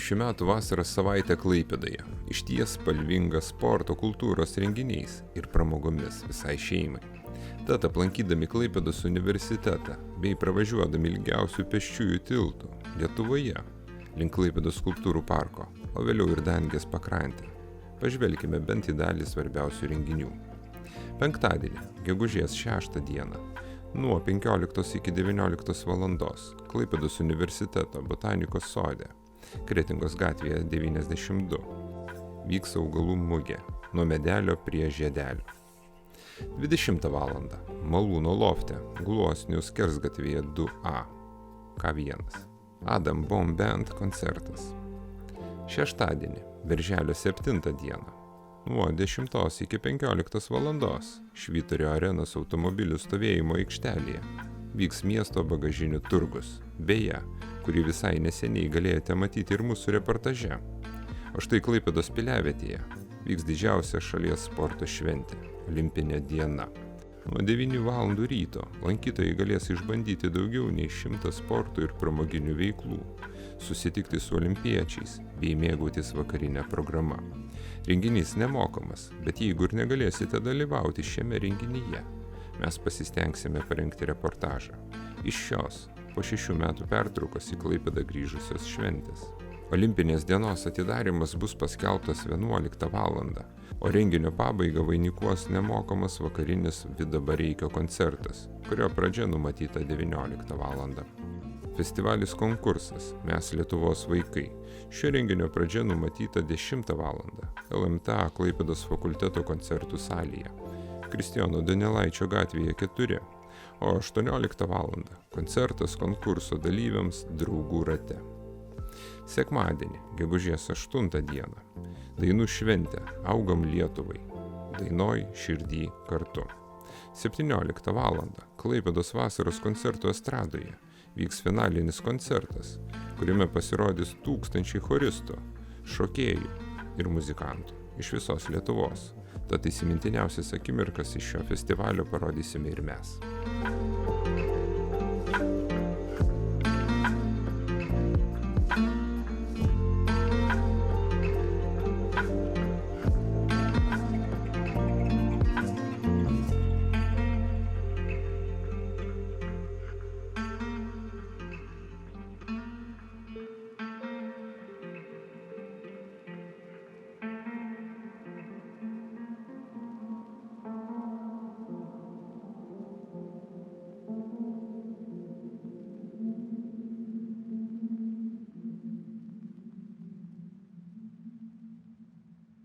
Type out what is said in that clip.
Šių metų vasaros savaitė Klaipėdoje. Išties spalvinga sporto, kultūros renginiais ir pramogomis visai šeimai. Tad aplankydami Klaipėdos universitetą bei pravažiuodami ilgiausių pėsčiųjų tiltų Lietuvoje link Klaipėdos skulptūrų parko, o vėliau ir Dangės pakrantę, pažvelkime bent į dalį svarbiausių renginių. Penktadienį, gegužės 6 dieną, nuo 15 iki 19 valandos Klaipėdos universiteto botanikos sode, Kretingos gatvėje 92, vyks augalų mugė nuo medelio prie žiedelio. 20 val. Malūno lofte, Gluosnių skersgatvėje 2A, K1, Adam Bomb Band koncertas. Šeštadienį, birželio 7 dieną, nuo 10 iki 15 valandos Švyturio arenos automobilių stovėjimo aikštelėje vyks miesto bagažinių turgus, beje, kurį visai neseniai galėjote matyti ir mūsų reportaže. O štai Klaipėdos piliavietėje vyks didžiausia šalies sporto šventė – Olimpinė diena. Nuo 9 val. Ryto lankytojai galės išbandyti daugiau nei 100 sporto ir pramoginių veiklų, susitikti su olimpiečiais bei mėgautis vakarinę programą. Renginys nemokamas, bet jeigu ir negalėsite dalyvauti šiame renginyje, mes pasistengsime parengti reportažą iš šios po 6 metų pertraukos į Klaipėdą grįžusios šventės. Olimpinės dienos atidarymas bus paskelbtas 11 val., o renginio pabaigą vainikuos nemokamas vakarinis Vido Bareikio koncertas, kurio pradžia numatyta 19 val. Festivalis konkursas Mes Lietuvos vaikai. Šio renginio pradžia numatyta 10 val. LMTA Klaipėdos fakulteto koncertų salėje, Kristijono Donelaičio gatvėje 4, o 18 val. Koncertas konkurso dalyviams Draugų rate. Sekmadienį, gegužės 8 dieną, dainų šventė Augam Lietuvai, dainoj širdį kartu. 17 val. Klaipėdos vasaros koncertų estradoje vyks finalinis koncertas, kuriame pasirodys tūkstančiai choristų, šokėjų ir muzikantų iš visos Lietuvos. Tad įsimintiniausias akimirkas iš šio festivalio parodysime ir mes.